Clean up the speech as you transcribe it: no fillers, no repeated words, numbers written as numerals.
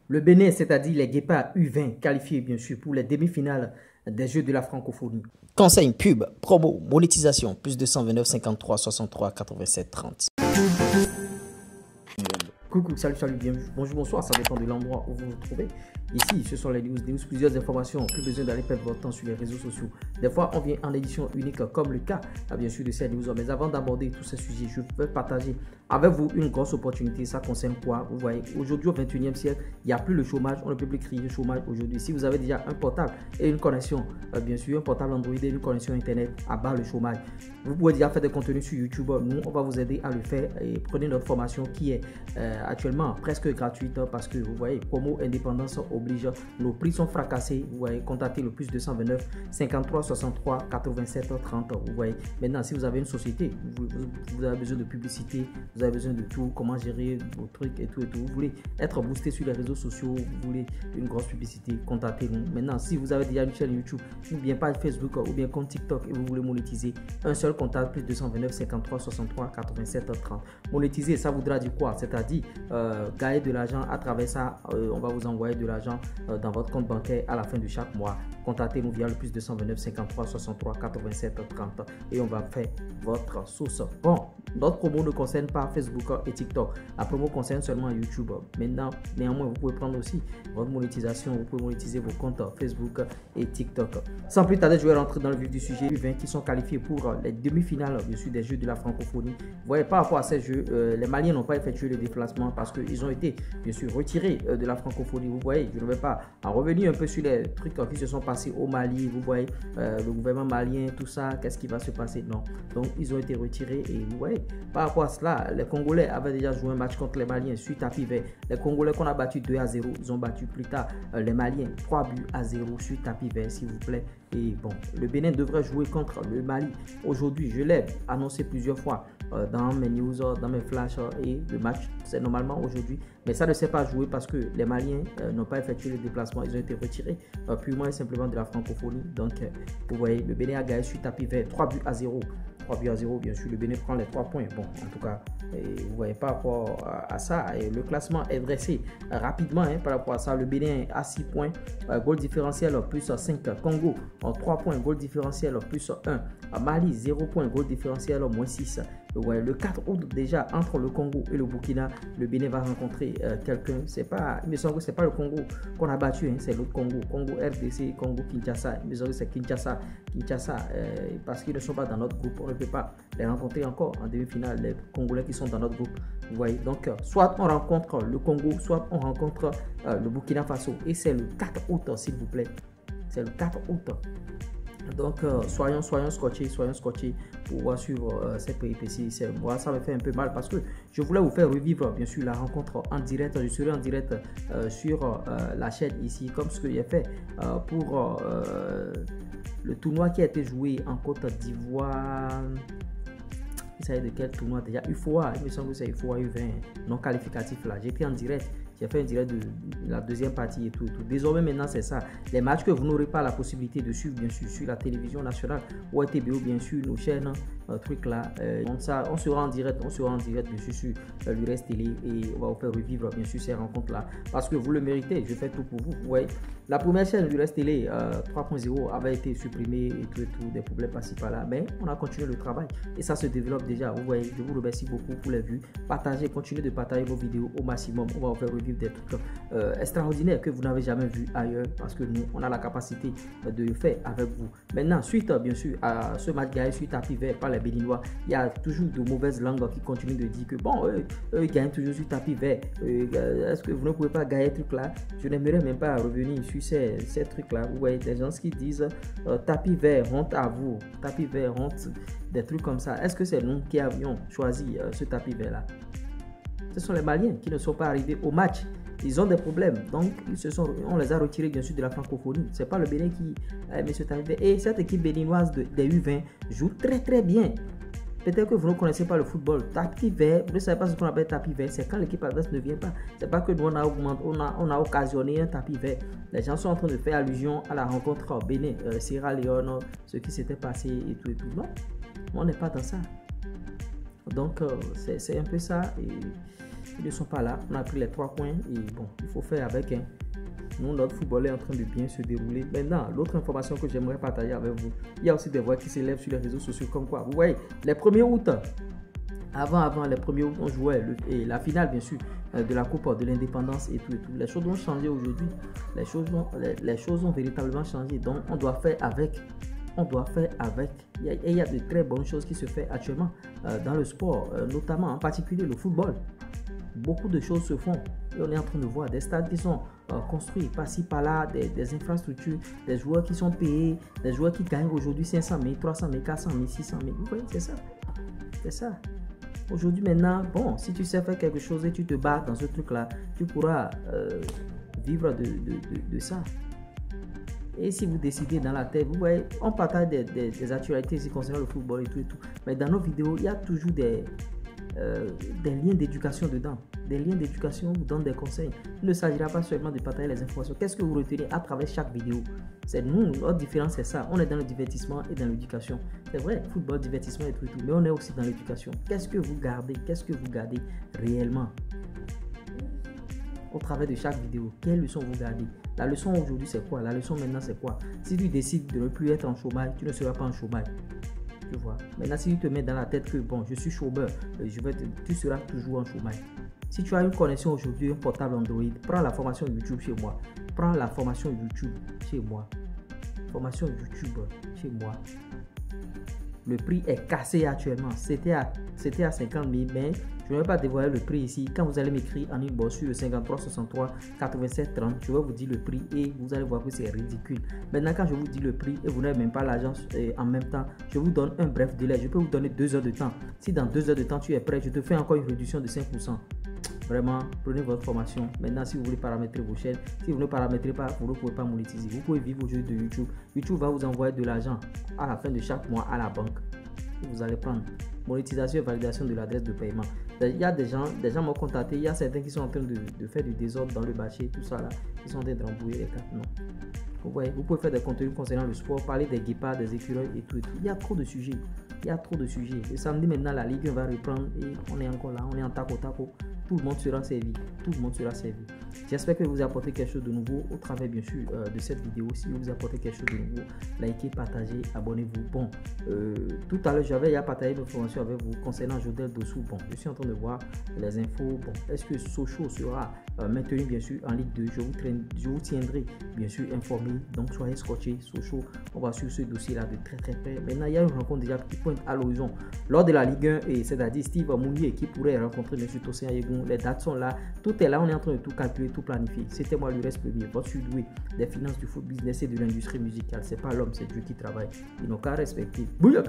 Le Bénin, c'est-à-dire les Guépards U20, qualifiés bien sûr pour les demi-finales des Jeux de la francophonie. Conseil, pub, promo, monétisation, plus 229 53 63 87 30. Coucou, salut, bonjour, bonsoir, ça dépend de l'endroit où vous vous trouvez. Ici, ce sont les news, plusieurs informations, plus besoin d'aller perdre votre temps sur les réseaux sociaux. Des fois, on vient en édition unique, comme le cas, bien sûr, de ces news. Mais avant d'aborder tous ces sujets, je veux partager avec vous une grosse opportunité. Ça concerne quoi? Vous voyez, aujourd'hui, au 21e siècle, il n'y a plus le chômage. On ne peut plus crier le chômage aujourd'hui. Si vous avez déjà un portable et une connexion, bien sûr, un portable Android et une connexion Internet, à bas le chômage. Vous pouvez déjà faire des contenus sur YouTube. Nous, on va vous aider à le faire. Et prenez notre formation qui est actuellement presque gratuite parce que vous voyez, promo indépendance oblige, nos prix sont fracassés. Vous voyez, contactez le plus 229 53 63 87 30. Vous voyez, maintenant si vous avez une société, vous avez besoin de publicité, vous avez besoin de tout, comment gérer vos trucs et tout, vous voulez être boosté sur les réseaux sociaux, vous voulez une grosse publicité, contactez-nous. Maintenant si vous avez déjà une chaîne YouTube ou bien page Facebook ou bien compte TikTok et vous voulez monétiser, un seul contact, plus 229 53 63 87 30. Monétiser, ça voudra dire quoi? C'est-à-dire gagner de l'argent à travers ça. On va vous envoyer de l'argent dans votre compte bancaire à la fin de chaque mois. Contactez-nous via le plus 229 53 63 87 30 et on va faire votre sauce. Bon, notre promo ne concerne pas Facebook et TikTok. La promo concerne seulement YouTube. Maintenant, néanmoins, vous pouvez prendre aussi votre monétisation. Vous pouvez monétiser vos comptes Facebook et TikTok. Sans plus tarder, je vais rentrer dans le vif du sujet. Les 20 qui sont qualifiés pour les demi-finales bien sûr, des Jeux de la francophonie. Vous voyez, par rapport à ces Jeux, les Maliens n'ont pas effectué le déplacement parce qu'ils ont été bien sûr retirés de la francophonie. Vous voyez, je ne vais pas en revenir un peu sur les trucs qui se sont passés au Mali. Vous voyez, le gouvernement malien, tout ça, qu'est-ce qui va se passer? Non. Donc, ils ont été retirés et vous voyez, par rapport à cela, les Congolais avaient déjà joué un match contre les Maliens suite à tapis vert. Les Congolais qu'on a battu 2-0, ils ont battu plus tard les Maliens 3-0 suite à tapis vert, s'il vous plaît. Et bon, le Bénin devrait jouer contre le Mali aujourd'hui. Je l'ai annoncé plusieurs fois dans mes news, dans mes flashs et le match, c'est normalement aujourd'hui. Mais ça ne s'est pas joué parce que les Maliens n'ont pas effectué le déplacement. Ils ont été retirés purement et simplement de la francophonie. Donc, vous voyez, le Bénin a gagné suite à tapis vert 3-0. 3-0, bien sûr, le Bénin prend les 3 points. Bon, en tout cas, vous voyez, par rapport à ça, le classement est dressé rapidement par rapport à ça. Le Bénin a 6 points, goal différentiel plus 5. Congo, 3 points, goal différentiel plus 1. Mali, 0 points, goal différentiel moins 6. Ouais, le 4 août déjà entre le Congo et le Burkina, le Bénin va rencontrer quelqu'un. Il me semble que c'est pas le Congo qu'on a battu, c'est l'autre Congo, Congo RDC, Congo Kinshasa. Il me semble que c'est Kinshasa, parce qu'ils ne sont pas dans notre groupe, on ne peut pas les rencontrer encore en demi-finale, les Congolais qui sont dans notre groupe. Vous voyez, donc soit on rencontre le Congo, soit on rencontre le Burkina Faso, et c'est le 4 août s'il vous plaît. C'est le 4 août. Donc, soyons scotchés pour voir suivre cette péripétie. Moi, ça me fait un peu mal parce que je voulais vous faire revivre, bien sûr, la rencontre en direct. Je serai en direct sur la chaîne ici, comme ce que j'ai fait pour le tournoi qui a été joué en Côte d'Ivoire. Vous savez de quel tournoi déjà? UFOA, il me semble que c'est UFOA U20 non qualificatif là. J'étais en direct. J'ai fait un direct de la deuxième partie et tout. Désormais, maintenant, c'est ça. Les matchs que vous n'aurez pas la possibilité de suivre, bien sûr, sur la télévision nationale ou à TBO, bien sûr, nos chaînes, trucs là. On sera en direct, bien sûr, sur l'URS Télé et on va vous faire revivre, bien sûr, ces rencontres-là. Parce que vous le méritez, je fais tout pour vous. Vous voyez, la première chaîne l'URS Télé 3.0 avait été supprimée et tout, des problèmes par-ci par-là. Mais on a continué le travail et ça se développe déjà. Vous voyez, je vous remercie beaucoup pour les vues. Partagez, continuez de partager vos vidéos au maximum. On va vous faire revivre des trucs extraordinaires que vous n'avez jamais vu ailleurs parce que nous on a la capacité de le faire avec vous. Maintenant, suite bien sûr à ce match gagné suite à tapis vert par les Béninois, il y a toujours de mauvaises langues qui continuent de dire que bon, eux gagnent toujours sur tapis vert. Est-ce que vous ne pouvez pas gagner ce truc là? Je n'aimerais même pas revenir sur ces trucs là. Vous voyez des gens qui disent tapis vert, honte à vous, tapis vert, honte, des trucs comme ça. Est-ce que c'est nous qui avions choisi ce tapis vert là? Ce sont les Maliens qui ne sont pas arrivés au match. Ils ont des problèmes. Donc, on les a retirés bien sûr de la francophonie. Ce n'est pas le Bénin qui a aimé ce tapis vert. Et cette équipe béninoise des U20 joue très très bien. Peut-être que vous ne connaissez pas le football. Tapis vert, vous ne savez pas ce qu'on appelle tapis vert. C'est quand l'équipe adverse ne vient pas. C'est pas que nous on a occasionné un tapis vert. Les gens sont en train de faire allusion à la rencontre Bénin, Sierra Leone, ce qui s'était passé et tout. Non, on n'est pas dans ça. Donc, c'est un peu ça. Et Ils ne sont pas là. On a pris les 3 points et bon, il faut faire avec. Hein. Nous, notre football est en train de bien se dérouler. Maintenant, l'autre information que j'aimerais partager avec vous, il y a aussi des voix qui s'élèvent sur les réseaux sociaux comme quoi. Vous voyez, les 1er août, avant les 1er août, on jouait la finale, bien sûr, de la Coupe de l'Indépendance et tout. Les choses ont changé aujourd'hui. Les choses ont véritablement changé. Donc, on doit faire avec. Il y a de très bonnes choses qui se font actuellement dans le sport, notamment en particulier le football. Beaucoup de choses se font et on est en train de voir des stades qui sont construits par-ci, par-là, des infrastructures, des joueurs qui sont payés, des joueurs qui gagnent aujourd'hui 500 000, 300 000, 400 000, 600 000. Vous voyez, c'est ça. C'est ça. Aujourd'hui, maintenant, bon, si tu sais faire quelque chose et tu te bats dans ce truc-là, tu pourras vivre de ça. Et si vous décidez dans la tête, vous voyez, on partage des actualités ici concernant le football et tout. Mais dans nos vidéos, il y a toujours des liens d'éducation dedans. Des liens d'éducation vous donnent des conseils. Il ne s'agira pas seulement de partager les informations. Qu'est-ce que vous retenez à travers chaque vidéo? C'est nous, notre différence, c'est ça. On est dans le divertissement et dans l'éducation. C'est vrai, football, divertissement et tout. Mais on est aussi dans l'éducation. Qu'est-ce que vous gardez? Qu'est-ce que vous gardez réellement au travers de chaque vidéo? Quelle leçon vous gardez? La leçon aujourd'hui, c'est quoi? La leçon maintenant, c'est quoi? Si tu décides de ne plus être en chômage, tu ne seras pas en chômage. Tu vois. Maintenant, si tu te mets dans la tête que bon, je suis chômeur, tu seras toujours en chômage. Si tu as une connexion aujourd'hui, un portable Android, prends la formation YouTube chez moi. Prends la formation YouTube chez moi. Formation YouTube chez moi. Le prix est cassé actuellement. C'était à 50 000, mais je ne vais pas dévoiler le prix ici. Quand vous allez m'écrire en inbox sur le 53 63 87 30, je vais vous dire le prix et vous allez voir que c'est ridicule. Maintenant, quand je vous dis le prix et vous n'avez même pas l'argent en même temps, je vous donne un bref délai. Je peux vous donner 2 heures de temps. Si dans 2 heures de temps tu es prêt, je te fais encore une réduction de 5%. Vraiment, prenez votre formation. Maintenant, si vous voulez paramétrer vos chaînes, si vous ne paramétrez pas, vous ne pouvez pas monétiser. Vous pouvez vivre aujourd'hui de YouTube. YouTube va vous envoyer de l'argent à la fin de chaque mois à la banque. Et vous allez prendre monétisation et validation de l'adresse de paiement. Il y a des gens m'ont contacté. Il y a certains qui sont en train de faire du désordre dans le marché, tout ça là. Ils sont en train de rembouiller les cartes. Non. Vous voyez, vous pouvez faire des contenus concernant le sport, parler des guépards, des écureuils et tout. Il y a trop de sujets. Il y a trop de sujets. Le samedi maintenant, la Ligue 1 va reprendre et on est encore là. On est en taco. Tout le monde sera servi. Tout le monde sera servi. J'espère que vous apportez quelque chose de nouveau au travers, bien sûr, de cette vidéo. Si vous apportez quelque chose de nouveau, likez, partagez, abonnez-vous. Bon, tout à l'heure, j'avais partagé une information avec vous concernant Jodel Dossou. Bon, je suis en train de voir les infos. Bon, est-ce que Sochaux sera maintenu, bien sûr, en Ligue 2? Je vous tiendrai, bien sûr, informé. Donc, soyez scotchés. Sochaux, on va suivre ce dossier-là de très, très près. Maintenant, il y a une rencontre déjà qui pointe à l'horizon lors de la Ligue 1, et c'est-à-dire Steve Mounier qui pourrait rencontrer M. Tosin Ayegun. Les dates sont là, tout est là, on est en train de tout calculer, tout planifier. C'était moi le reste premier, votre surdoué des finances, du foot business et de l'industrie musicale. C'est pas l'homme, c'est Dieu qui travaille. Ils n'ont qu'à respecter. Bouillard.